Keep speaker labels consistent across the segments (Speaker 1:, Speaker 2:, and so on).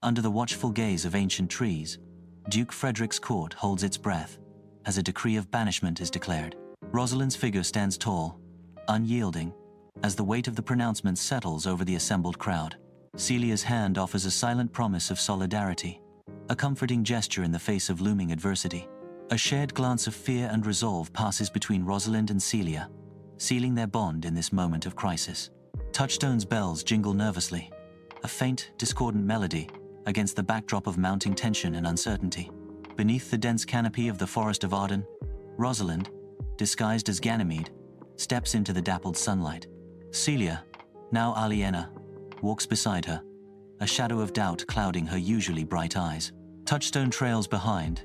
Speaker 1: Under the watchful gaze of ancient trees, Duke Frederick's court holds its breath as a decree of banishment is declared. Rosalind's figure stands tall, unyielding, as the weight of the pronouncement settles over the assembled crowd. Celia's hand offers a silent promise of solidarity, a comforting gesture in the face of looming adversity. A shared glance of fear and resolve passes between Rosalind and Celia, sealing their bond in this moment of crisis. Touchstone's bells jingle nervously, a faint, discordant melody against the backdrop of mounting tension and uncertainty. Beneath the dense canopy of the Forest of Arden, Rosalind, disguised as Ganymede, steps into the dappled sunlight. Celia, now Aliena, walks beside her, a shadow of doubt clouding her usually bright eyes. Touchstone trails behind,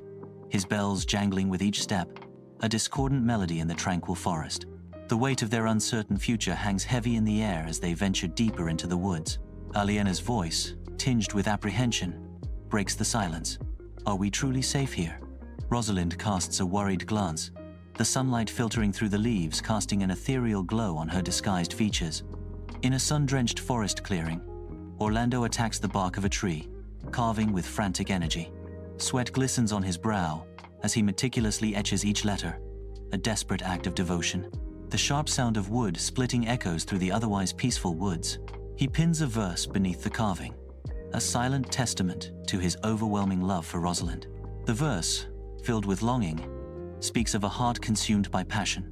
Speaker 1: his bells jangling with each step, a discordant melody in the tranquil forest. The weight of their uncertain future hangs heavy in the air as they venture deeper into the woods. Aliena's voice, tinged with apprehension, breaks the silence. Are we truly safe here? Rosalind casts a worried glance, the sunlight filtering through the leaves casting an ethereal glow on her disguised features. In a sun-drenched forest clearing, Orlando attacks the bark of a tree, carving with frantic energy. Sweat glistens on his brow as he meticulously etches each letter, a desperate act of devotion. The sharp sound of wood splitting echoes through the otherwise peaceful woods. He pins a verse beneath the carving, a silent testament to his overwhelming love for Rosalind. The verse, filled with longing, speaks of a heart consumed by passion.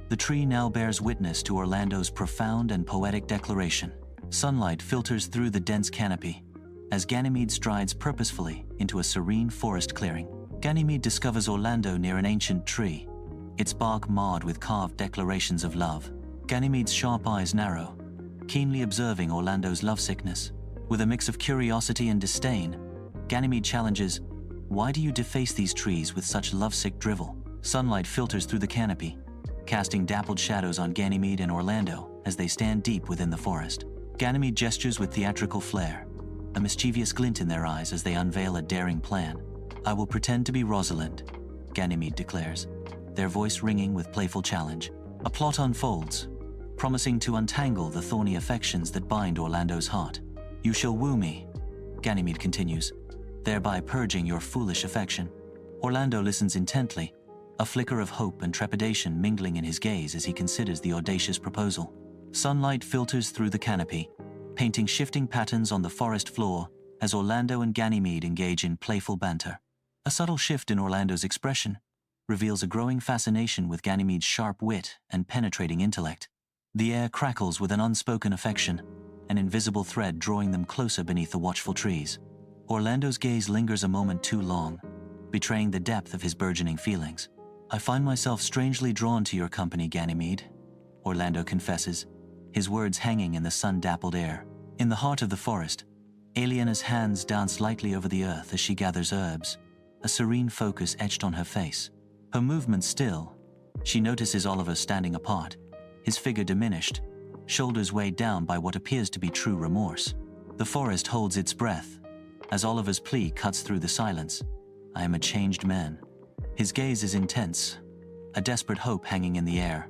Speaker 1: The tree now bears witness to Orlando's profound and poetic declaration. Sunlight filters through the dense canopy as Ganymede strides purposefully into a serene forest clearing. Ganymede discovers Orlando near an ancient tree, its bark marred with carved declarations of love. Ganymede's sharp eyes narrow, keenly observing Orlando's lovesickness. With a mix of curiosity and disdain, Ganymede challenges, "Why do you deface these trees with such lovesick drivel?" Sunlight filters through the canopy, casting dappled shadows on Ganymede and Orlando as they stand deep within the forest. Ganymede gestures with theatrical flair, a mischievous glint in their eyes as they unveil a daring plan. "I will pretend to be Rosalind," Ganymede declares, their voice ringing with playful challenge. A plot unfolds, promising to untangle the thorny affections that bind Orlando's heart. "You shall woo me," Ganymede continues, "thereby purging your foolish affection." Orlando listens intently, a flicker of hope and trepidation mingling in his gaze as he considers the audacious proposal. Sunlight filters through the canopy, painting shifting patterns on the forest floor as Orlando and Ganymede engage in playful banter. A subtle shift in Orlando's expression reveals a growing fascination with Ganymede's sharp wit and penetrating intellect. The air crackles with an unspoken affection, an invisible thread drawing them closer beneath the watchful trees. Orlando's gaze lingers a moment too long, betraying the depth of his burgeoning feelings. "I find myself strangely drawn to your company, Ganymede," Orlando confesses, his words hanging in the sun-dappled air. In the heart of the forest, Aliena's hands dance lightly over the earth as she gathers herbs, a serene focus etched on her face. Her movements still, she notices Oliver standing apart, his figure diminished, shoulders weighed down by what appears to be true remorse. The forest holds its breath as Oliver's plea cuts through the silence. "I am a changed man." His gaze is intense, a desperate hope hanging in the air.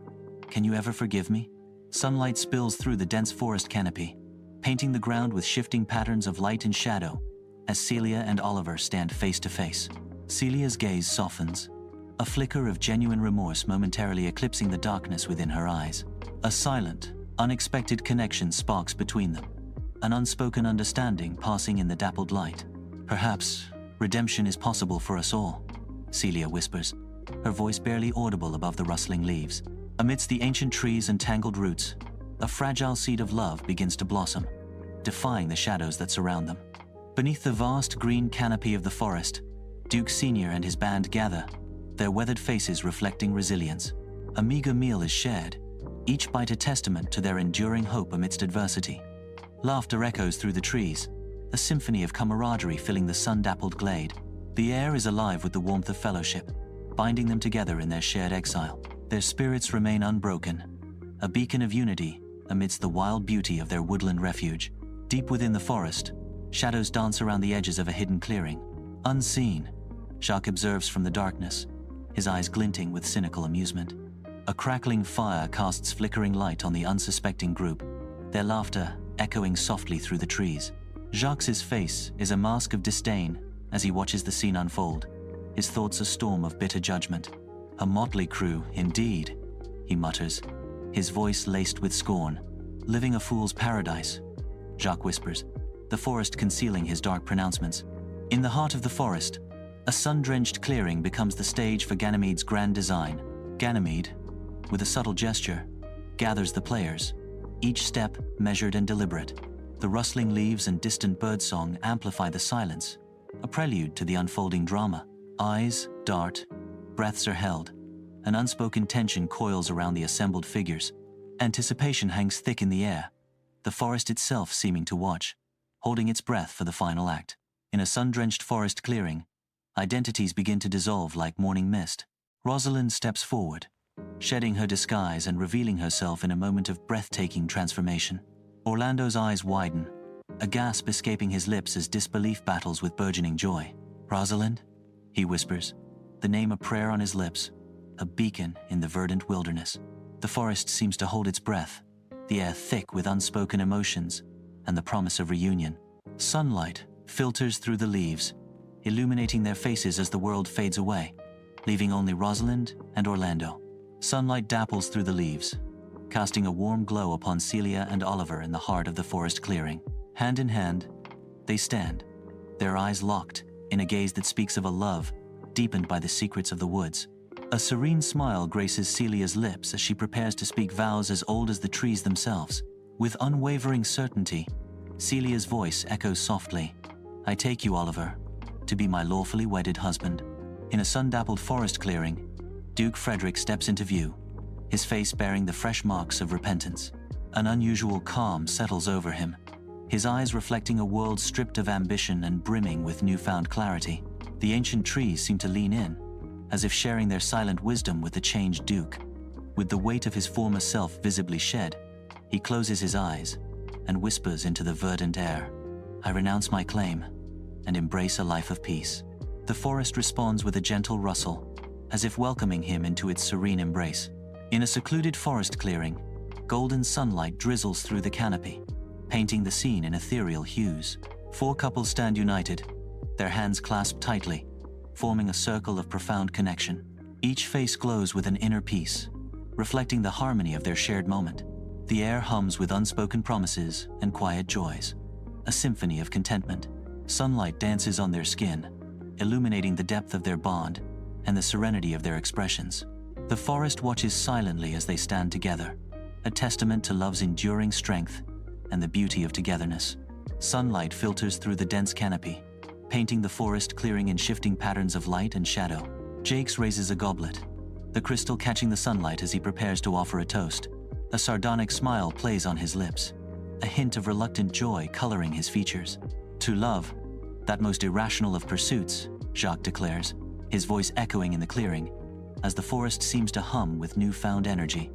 Speaker 1: "Can you ever forgive me?" Sunlight spills through the dense forest canopy, painting the ground with shifting patterns of light and shadow as Celia and Oliver stand face to face. Celia's gaze softens, a flicker of genuine remorse momentarily eclipsing the darkness within her eyes. A silent, unexpected connection sparks between them, an unspoken understanding passing in the dappled light. "Perhaps redemption is possible for us all," Celia whispers, her voice barely audible above the rustling leaves. Amidst the ancient trees and tangled roots, a fragile seed of love begins to blossom, defying the shadows that surround them. Beneath the vast green canopy of the forest, Duke Sr. and his band gather, their weathered faces reflecting resilience. A meager meal is shared, each bite a testament to their enduring hope amidst adversity. Laughter echoes through the trees, a symphony of camaraderie filling the sun-dappled glade. The air is alive with the warmth of fellowship, binding them together in their shared exile. Their spirits remain unbroken, a beacon of unity amidst the wild beauty of their woodland refuge. Deep within the forest, shadows dance around the edges of a hidden clearing. Unseen, Jacques observes from the darkness, his eyes glinting with cynical amusement. A crackling fire casts flickering light on the unsuspecting group, their laughter echoing softly through the trees. Jacques' face is a mask of disdain as he watches the scene unfold, his thoughts a storm of bitter judgment. A motley crew, indeed, he mutters, his voice laced with scorn. Living a fool's paradise, Jacques whispers, the forest concealing his dark pronouncements. In the heart of the forest, a sun-drenched clearing becomes the stage for Ganymede's grand design. Ganymede, with a subtle gesture, gathers the players, each step measured and deliberate. The rustling leaves and distant birdsong amplify the silence, a prelude to the unfolding drama. Eyes dart, breaths are held, an unspoken tension coils around the assembled figures. Anticipation hangs thick in the air, the forest itself seeming to watch, holding its breath for the final act. In a sun-drenched forest clearing, identities begin to dissolve like morning mist. Rosalind steps forward, shedding her disguise and revealing herself in a moment of breathtaking transformation. Orlando's eyes widen, a gasp escaping his lips as disbelief battles with burgeoning joy. "Rosalind?" he whispers, the name a prayer on his lips, a beacon in the verdant wilderness. The forest seems to hold its breath, the air thick with unspoken emotions and the promise of reunion. Sunlight filters through the leaves, illuminating their faces as the world fades away, leaving only Rosalind and Orlando. Sunlight dapples through the leaves, casting a warm glow upon Celia and Oliver in the heart of the forest clearing. Hand in hand, they stand, their eyes locked in a gaze that speaks of a love deepened by the secrets of the woods. A serene smile graces Celia's lips as she prepares to speak vows as old as the trees themselves. With unwavering certainty, Celia's voice echoes softly, "I take you, Oliver, to be my lawfully wedded husband." In a sun-dappled forest clearing, Duke Frederick steps into view, his face bearing the fresh marks of repentance. An unusual calm settles over him, his eyes reflecting a world stripped of ambition and brimming with newfound clarity. The ancient trees seem to lean in, as if sharing their silent wisdom with the changed Duke. With the weight of his former self visibly shed, he closes his eyes and whispers into the verdant air, "I renounce my claim and embrace a life of peace." The forest responds with a gentle rustle, as if welcoming him into its serene embrace. In a secluded forest clearing, golden sunlight drizzles through the canopy, painting the scene in ethereal hues. 4 couples stand united, their hands clasped tightly, forming a circle of profound connection. Each face glows with an inner peace, reflecting the harmony of their shared moment. The air hums with unspoken promises and quiet joys, a symphony of contentment. Sunlight dances on their skin, illuminating the depth of their bond and the serenity of their expressions. The forest watches silently as they stand together, a testament to love's enduring strength and the beauty of togetherness. Sunlight filters through the dense canopy, painting the forest clearing in shifting patterns of light and shadow. Jakes raises a goblet, the crystal catching the sunlight as he prepares to offer a toast. A sardonic smile plays on his lips, a hint of reluctant joy coloring his features. "To love, that most irrational of pursuits," Jacques declares, his voice echoing in the clearing, as the forest seems to hum with newfound energy.